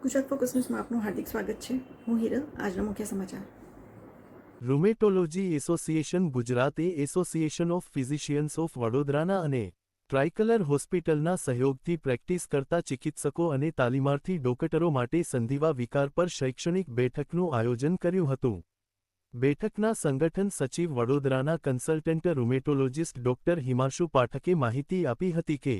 Gujarat focus ન્યૂઝમાં આપનું હાર્દિક સ્વાગત છે. હું હિરલ. આજના મુખ્ય સમાચાર. Rheumatology association Gujarat association of physicians of વડોદરાના અને ટ્રાઇકલર હોસ્પિટલના સહયોગથી પ્રેક્ટિસ કરતા ચિકિત્સકો અને તાલીમાર્થી ડોક્ટરો માટે સંધિવા વિકાર પર શૈક્ષણિક બેઠકનું આયોજન કર્યું હતું. બેઠકના સંગઠન સચિવ વડોદરાના કન્સલ્ટન્ટ રૂમેટોલોજિસ્ટ ડોક્ટર હિમાંશુ પાઠકે માહિતી આપી હતી કે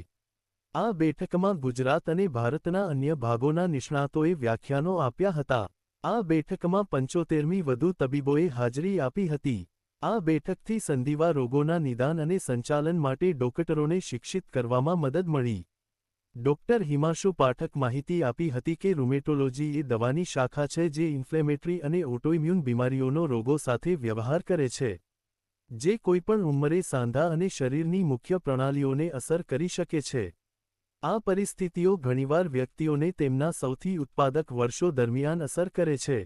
આ બેઠકમાં ગુજરાત અને ભારતના અન્ય ભાગોના નિષ્ણાતોએ વ્યાખ્યાનો આપ્યા હતા. આ બેઠકમાં 75મી વધુ તબીબોએ હાજરી આપી હતી. આ બેઠકથી સંધિવા રોગોના નિદાન અને સંચાલન માટે ડોક્ટરોને શિક્ષિત કરવામાં મદદ મળી. ડોક્ટર હિમાંશુ પાઠક માહિતી આપી હતી કે રૂમેટોલોજી એ દવાની શાખા છે જે ઇન્ફ્લેમેટરી અને ઓટોઇમ્યુન બીમારીઓનો રોગો સાથે વ્યવહાર કરે છે, જે કોઈપણ ઉંમરે સાંધા અને શરીરની મુખ્ય પ્રણાલીઓને અસર કરી શકે છે. આ પરિસ્થિતિઓ ઘણીવાર વ્યક્તિઓને તેમના સૌથી ઉત્પાદક વર્ષો દરમિયાન અસર કરે છે,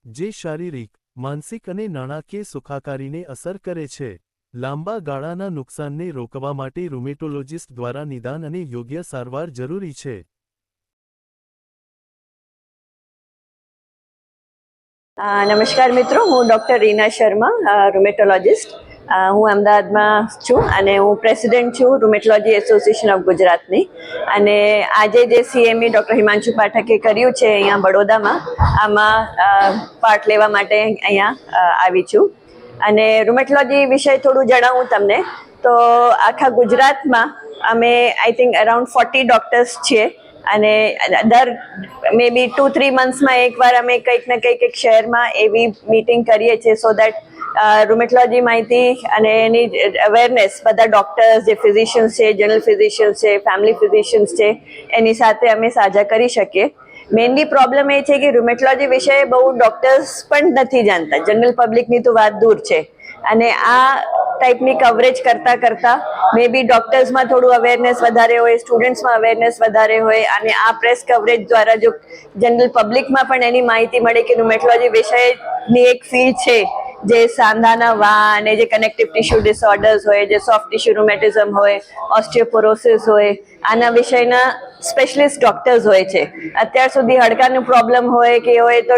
જે શારીરિક, માનસિક અને નાણાકીય સુખાકારીને અસર કરે છે. લાંબા ગાળાના નુકસાનને રોકવા માટે રૂમેટોલોજિસ્ટ દ્વારા નિદાન અને યોગ્ય સારવાર જરૂરી છે. નમસ્કાર મિત્રો, હું ડૉક્ટર રીના શર્મા, રૂમેટોલોજિસ્ટ. હું અમદાવાદમાં છું અને હું પ્રેસિડેન્ટ છું રૂમેટોલોજી એસોસિએશન ઓફ ગુજરાતની. અને આજે જે સીએમઈ ડૉક્ટર હિમાંશુ પાઠકે કર્યું છે અહીંયા બડોદામાં, આમાં પાર્ટ લેવા માટે અહીંયા આવી છું. અને રૂમેટોલોજી વિશે થોડું જણાવું તમને તો આખા ગુજરાતમાં અમે આઈ થિંક અરાઉન્ડ 40 ડૉક્ટર્સ છીએ. અને દર મે બી 2-3 મંથ્સમાં એકવાર અમે કંઈક ને કંઈક એક શહેરમાં એવી મીટિંગ કરીએ છીએ સો દેટ રૂમેટોલોજી માહિતી અને એની અવેરનેસ બધા ડૉક્ટર્સ, જે ફિઝિશિયન્સ છે, જનરલ ફિઝિશિયન્સ છે, ફેમિલી ફિઝિશિયન્સ છે, એની સાથે અમે સાझा કરી શકીએ. મેઇનલી પ્રોબ્લેમ એ છે કે રૂમેટોલોજી વિશે બહુ ડૉક્ટર્સ પણ નથી જાણતા, જનરલ પબ્લિકની તો વાત દૂર છે. અને આ ટાઈપની કવરેજ કરતાં મે બી ડૉક્ટર્સમાં થોડું અવેરનેસ વધારે હોય, સ્ટુડન્ટ્સમાં અવેરનેસ વધારે હોય, અને આ પ્રેસ કવરેજ દ્વારા જો જનરલ પબ્લિકમાં પણ એની માહિતી મળે કે રૂમેટોલોજી વિષયની એક ફિલ્ડ છે જે સાંધાના વા અને જે કનેક્ટિવ ટિશ્યુ ડિસઓર્ડર્સ હોય, જે સોફ્ટ ટિશ્યુ રૂમેટિઝમ હોય, ઓસ્ટિયોપોરોસિસ હોય, આના વિષયના સ્પેશિયલિસ્ટ ડૉક્ટર્સ હોય છે. અત્યાર સુધી હાડકાનું પ્રોબ્લેમ હોય કે હોય તો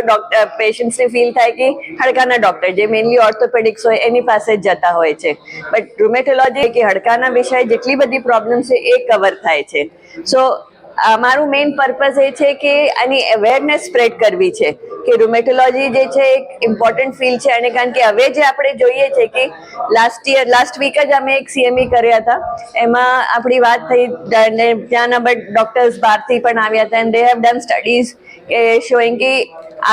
પેશન્ટ્સને ફીલ થાય કે હાડકાના ડૉક્ટર, જે મેઇનલી ઓર્થોપેડિક્સ હોય, એની પાસે જ જતા હોય છે. બટ રૂમેટોલોજી કે હાડકાના વિષય જેટલી બધી પ્રોબ્લેમ છે એ કવર થાય છે. સો મારું મેઇન પર્પઝ એ છે કે આની અવેરનેસ સ્પ્રેડ કરવી છે કે રૂમેટોલોજી જે છે એક ઇમ્પોર્ટન્ટ ફિલ્ડ છે. અને કારણ કે હવે જે આપણે જોઈએ છે કે લાસ્ટ વીક જ અમે એક સીએમઈ કર્યા હતા, એમાં આપણી વાત થઈ, ત્યાંના ડૉક્ટર્સ બહારથી પણ આવ્યા હતા. And they have done studies showing કે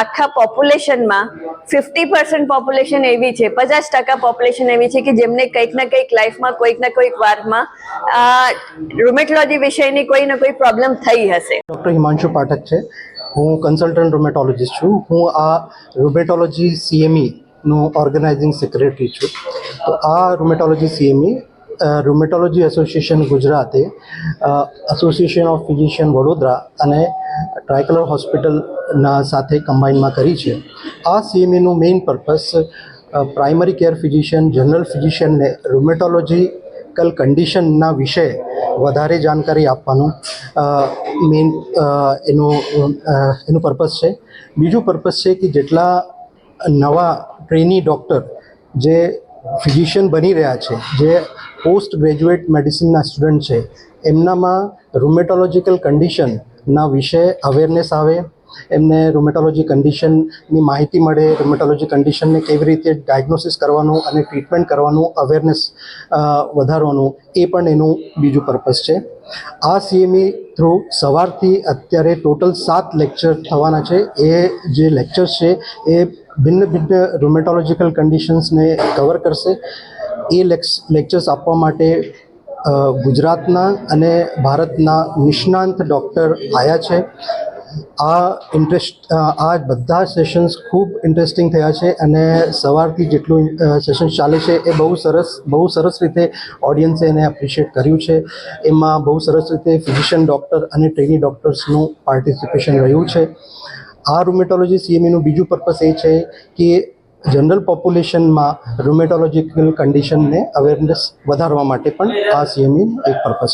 આખા પોપ્યુલેશનમાં 50% પોપ્યુલેશન એવી છે, 50% પોપ્યુલેશન એવી છે કે જેમને કંઈક ને કંઈક લાઈફમાં કોઈક ને કોઈક વારમાં રૂમેટોલોજી વિષયની કોઈ ને કોઈ પ્રોબ્લેમ થઈ હશે. ડૉક્ટર હિમાંશુ પાઠક છે. હું કન્સલ્ટન્ટ રૂમેટોલોજિસ્ટ છું. હું આ રૂમેટોલોજી સીએમઈનું ઓર્ગેનાઇઝિંગ સેક્રેટરી છું. તો આ રૂમેટોલોજી સીએમઈ રૂમેટોલોજી એસોસિએશન ગુજરાતે એસોસિએશન ઓફ ફિઝિશિયન વડોદરા અને ટ્રાઇકલર હોસ્પિટલના સાથે કમ્બાઇનમાં કરી છે. આ સીએમઈનું main purpose primary care physician, general ફિઝિશિયનને રૂમેટોલોજીકલ કન્ડિશનના વિશે વધારે જાણકારી આપવાનું મેઇન એનું પર્પસ છે. બીજું પર્પસ છે કે જેટલા નવા ટ્રેની ડૉક્ટર જે ફિઝિશિયન બની રહ્યા છે, જે પોસ્ટ ગ્રેજ્યુએટ મેડિસિનના સ્ટુડન્ટ છે, એમનામાં રૂમેટોલોજીકલ કન્ડિશનના વિશે અવેરનેસ આવે, એમને રૂમેટોલોજી કન્ડિશનની માહિતી મળે, રૂમેટોલોજી કન્ડિશનને કેવી રીતે ડાયગ્નોસિસ કરવાનું અને ટ્રીટમેન્ટ કરવાનું અવેરનેસ વધારવાનું, એ પણ એનું બીજું પર્પસ છે. આ સીએમઈ થ્રુ સવારથી અત્યારે ટોટલ 7 લેક્ચર થવાના છે. એ જે લેક્ચર્સ છે એ ભિન્ન રૂમેટોલોજીકલ કન્ડિશન્સને કવર કરશે. એ લેક્ચર્સ આપવા માટે ગુજરાતના અને ભારતના નિષ્ણાંત ડૉક્ટર આવ્યા છે. આ બધા સેશન્સ ખૂબ ઇન્ટરેસ્ટિંગ થયા છે અને સવારથી જેટલું સેશન્સ ચાલે છે એ બહુ સરસ રીતે ઓડિયન્સે એને એપ્રિશિએટ કર્યું છે. એમાં બહુ સરસ રીતે ફિઝિશિયન ડૉક્ટર અને ટ્રેની ડૉક્ટર્સનું પાર્ટિસિપેશન રહ્યું છે. આ રૂમેટોલોજી સીએમઈનું બીજું પર્પસ એ છે કે જનરલ પોપ્યુલેશનમાં રૂમેટોલોજીકલ કન્ડિશનને અવેરનેસ વધારવા માટે પણ આ સીએમઈ એક પર્પસ છે.